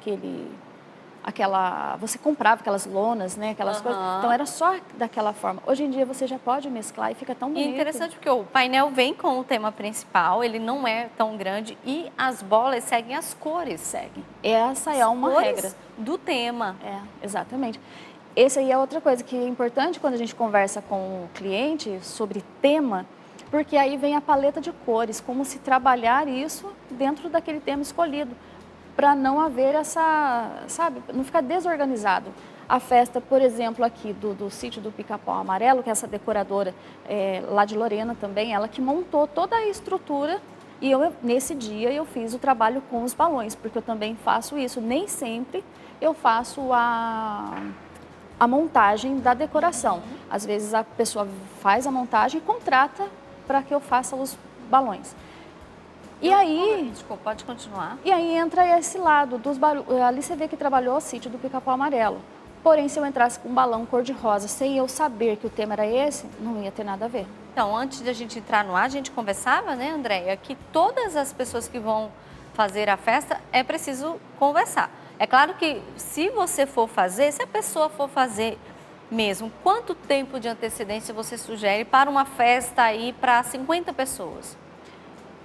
você comprava aquelas lonas, né, aquelas coisas, então era só daquela forma. Hoje em dia você já pode mesclar e fica tão bonito. E interessante porque o painel vem com o tema principal, ele não é tão grande e as bolas seguem as cores. Seguem. Essa é uma regra do tema. Exatamente. Essa aí é outra coisa que é importante quando a gente conversa com o cliente sobre tema, porque aí vem a paleta de cores, como se trabalhar isso dentro daquele tema escolhido, para não haver não ficar desorganizado. A festa, por exemplo, aqui do sítio do Pica-Pau Amarelo, que é essa decoradora lá de Lorena também, ela que montou toda a estrutura e nesse dia eu fiz o trabalho com os balões, porque eu também faço isso. Nem sempre eu faço a montagem da decoração. Às vezes a pessoa faz a montagem e contrata para que eu faça os balões. E aí... Desculpa, pode continuar. E aí entra esse lado dos barulhos. Ali você vê que trabalhou o sítio do Pica-Pau Amarelo. Porém, se eu entrasse com um balão cor-de-rosa sem eu saber que o tema era esse, não ia ter nada a ver. Então, antes de a gente entrar no ar, a gente conversava, né, Andréia, que todas as pessoas que vão fazer a festa é preciso conversar. É claro que se você for fazer, se a pessoa for fazer mesmo, quanto tempo de antecedência você sugere para uma festa aí para 50 pessoas?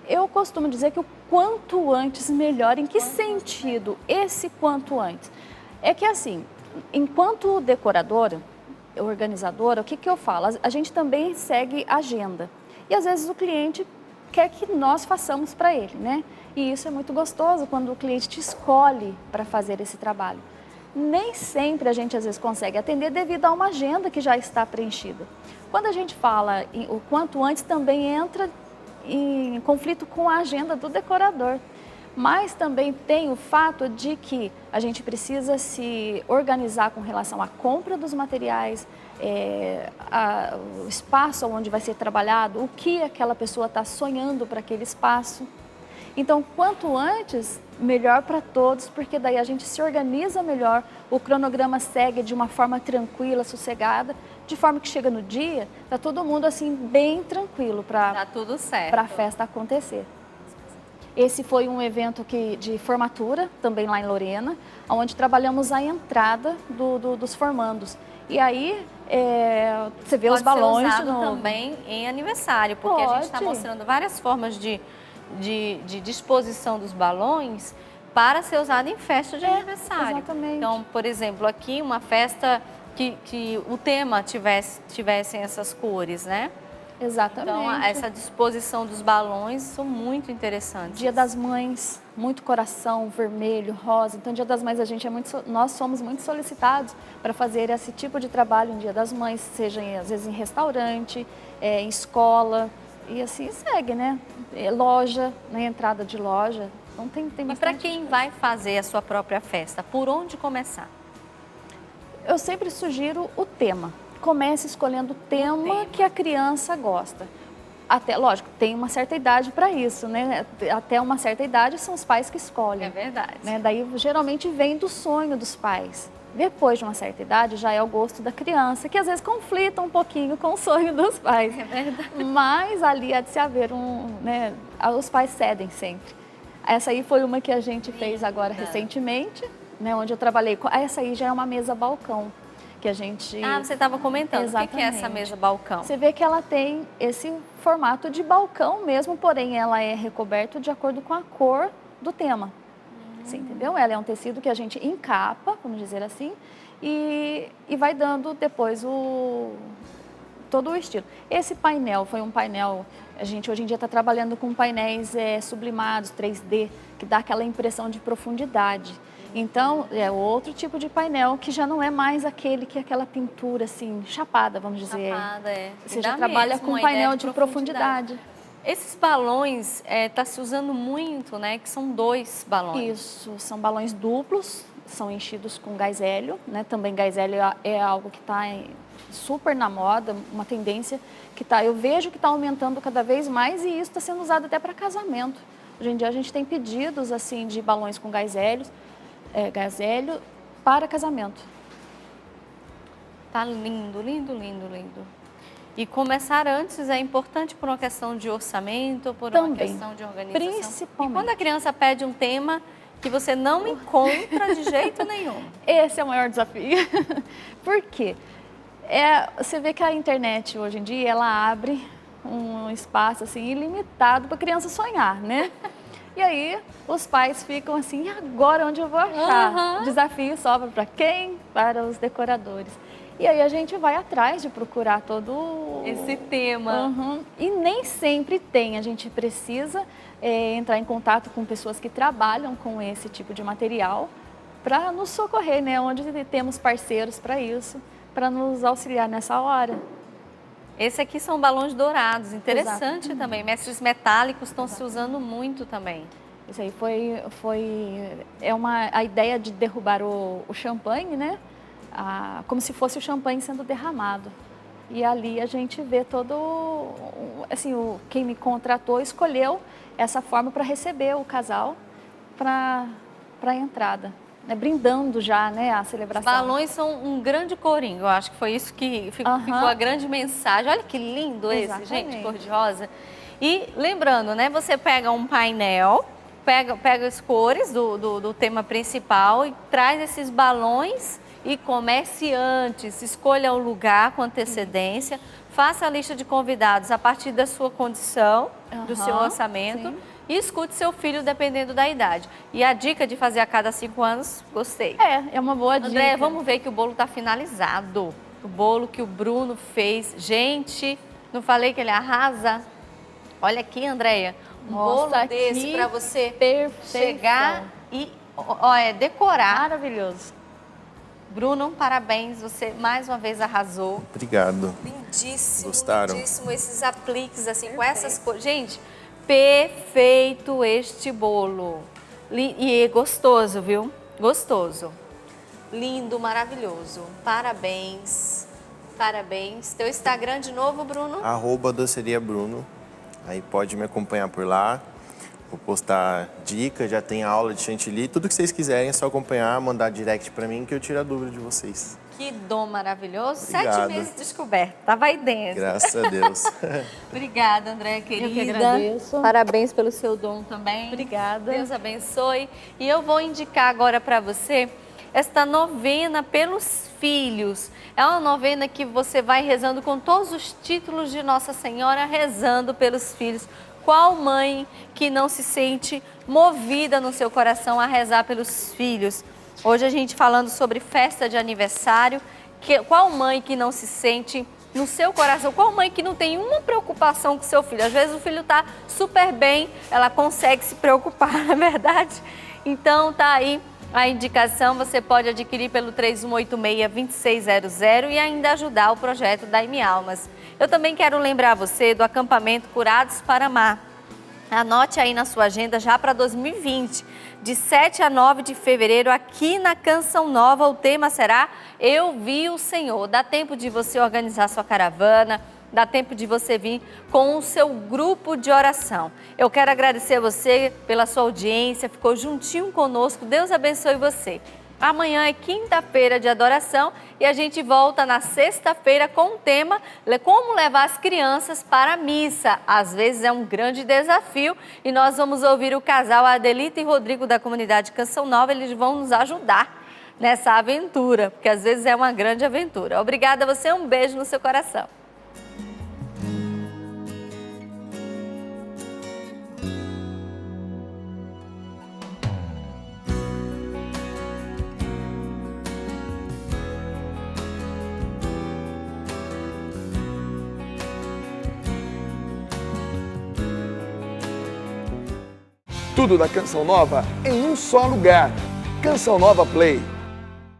Eu costumo dizer que o quanto antes melhor. Em que sentido esse quanto antes? É que assim, enquanto decoradora, organizadora, o que eu falo? A gente também segue agenda. E às vezes o cliente quer que nós façamos para ele, né? E isso é muito gostoso quando o cliente te escolhe para fazer esse trabalho. Nem sempre a gente às vezes consegue atender devido a uma agenda que já está preenchida. Quando a gente fala o quanto antes, também entra em conflito com a agenda do decorador. Mas também tem o fato de que a gente precisa se organizar com relação à compra dos materiais, o espaço onde vai ser trabalhado, o que aquela pessoa está sonhando para aquele espaço. Então, quanto antes, melhor para todos, porque daí a gente se organiza melhor, o cronograma segue de uma forma tranquila, sossegada, de forma que chega no dia, tá todo mundo assim bem tranquilo Tá tudo certo. para a festa acontecer. Esse foi um evento de formatura, também lá em Lorena, onde trabalhamos a entrada dos formandos. E aí, você vê os balões... Pode ser usado também em aniversário, porque a gente está mostrando várias formas de disposição dos balões para ser usado em festa de aniversário. Exatamente. Então, por exemplo, aqui uma festa que o tema tivessem essas cores, né? Exatamente. Então, essa disposição dos balões são muito interessantes. Dia das Mães, muito coração, vermelho, rosa. Então, Dia das Mães, nós somos muito solicitados para fazer esse tipo de trabalho em Dia das Mães, seja às vezes em restaurante, em escola, e assim segue, né? Loja, né? Entrada de loja. Então, tem bastante. E para quem vai fazer a sua própria festa, por onde começar? Eu sempre sugiro o tema. Comece escolhendo o tema que a criança gosta. Até, lógico, tem uma certa idade para isso, né? Até uma certa idade são os pais que escolhem. É verdade. Né? Daí, geralmente, vem do sonho dos pais. Depois de uma certa idade, já é o gosto da criança, que às vezes conflita um pouquinho com o sonho dos pais. É verdade. Mas ali há de se haver né? Os pais cedem sempre. Essa aí foi uma que a gente fez agora recentemente, né? Onde eu trabalhei. Essa aí já é uma mesa balcão. Que a gente... você estava comentando. Exatamente. O que é essa mesa balcão? Você vê que ela tem esse formato de balcão mesmo, porém ela é recoberta de acordo com a cor do tema. Você entendeu? Ela é um tecido que a gente encapa, vamos dizer assim, e vai dando depois todo o estilo. Esse painel foi um painel... A gente hoje em dia está trabalhando com painéis sublimados, 3D, que dá aquela impressão de profundidade. Então, é outro tipo de painel que já não é mais aquela pintura assim, chapada, vamos dizer. Chapada, Você já trabalha com um painel de profundidade. Esses balões está se usando muito, né? Que são 2 balões. Isso, são balões duplos, são enchidos com gás hélio, né? Também gás hélio é algo que está super na moda, uma tendência que eu vejo que está aumentando cada vez mais e isso está sendo usado até para casamento. Hoje em dia a gente tem pedidos assim de balões com gás hélio para casamento. Tá lindo, lindo, lindo, lindo. E começar antes é importante por uma questão de orçamento, por uma questão de organização. Principalmente. E quando a criança pede um tema que você não encontra de jeito nenhum? Esse é o maior desafio. Por quê? Você vê que a internet hoje em dia, ela abre um espaço assim ilimitado para a criança sonhar, né? E aí, os pais ficam assim, e agora onde eu vou achar? Desafio sobra para quem? Para os decoradores. E aí a gente vai atrás de procurar todo esse tema. E nem sempre tem, a gente precisa entrar em contato com pessoas que trabalham com esse tipo de material para nos socorrer, né? Onde temos parceiros para isso, para nos auxiliar nessa hora. Esse aqui são balões dourados, interessante. Exatamente. Também. Mestres metálicos estão se usando muito também. Isso aí a ideia de derrubar o champanhe, né? Como se fosse o champanhe sendo derramado. E ali a gente vê assim, quem me contratou escolheu essa forma para receber o casal para a entrada. Brindando já, né, a celebração. Os balões são um grande corinho, eu acho que foi isso que ficou a grande mensagem. Olha que lindo esse, gente, cor-de-rosa. E lembrando, né, você pega um painel, pega as cores do tema principal e traz esses balões e comece antes, escolha o lugar com antecedência, faça a lista de convidados a partir da sua condição, do seu orçamento. Sim. E escute seu filho dependendo da idade. E a dica de fazer a cada 5 anos, gostei. É uma boa dica. André, vamos ver que o bolo está finalizado. O bolo que o Bruno fez. Gente, não falei que ele arrasa? Olha aqui, Andréia, um bolo desse para você chegar e decorar. Maravilhoso. Bruno, parabéns, você mais uma vez arrasou. Obrigado. Lindíssimo, Gostaram? lindíssimo esses apliques assim com essas cores. Gente, perfeito este bolo. E é gostoso, viu? Gostoso. Lindo, maravilhoso. Parabéns. Parabéns. Teu Instagram de novo, Bruno? @doceria_bruno. Aí pode me acompanhar por lá. Vou postar dicas, já tem aula de chantilly. Tudo que vocês quiserem é só acompanhar, mandar direct pra mim que eu tiro a dúvida de vocês. Que dom maravilhoso. Obrigado. 7 meses de descoberta. Tava aí dentro. Graças a Deus. Obrigada, Andréia, querida. Eu que agradeço. Parabéns pelo seu dom também. Obrigada. Deus abençoe. E eu vou indicar agora para você esta novena pelos filhos. É uma novena que você vai rezando com todos os títulos de Nossa Senhora, rezando pelos filhos. Qual mãe que não se sente movida no seu coração a rezar pelos filhos? Hoje a gente falando sobre festa de aniversário. Qual mãe que não se sente no seu coração? Qual mãe que não tem uma preocupação com seu filho? Às vezes o filho está super bem, ela consegue se preocupar, não é verdade? Então tá aí a indicação, você pode adquirir pelo 3186-2600 e ainda ajudar o projeto da M Almas. Eu também quero lembrar você do acampamento Curados para Amar. Anote aí na sua agenda já para 2020, de 7 a 9 de fevereiro, aqui na Canção Nova. O tema será Eu Vi o Senhor. Dá tempo de você organizar sua caravana, dá tempo de você vir com o seu grupo de oração. Eu quero agradecer a você pela sua audiência, ficou juntinho conosco. Deus abençoe você. Amanhã é quinta-feira de adoração e a gente volta na sexta-feira com o tema Como levar as crianças para a missa. Às vezes é um grande desafio e nós vamos ouvir o casal Adelita e Rodrigo da comunidade Canção Nova. Eles vão nos ajudar nessa aventura, porque às vezes é uma grande aventura. Obrigada a você, um beijo no seu coração. Tudo da Canção Nova em um só lugar. Canção Nova Play.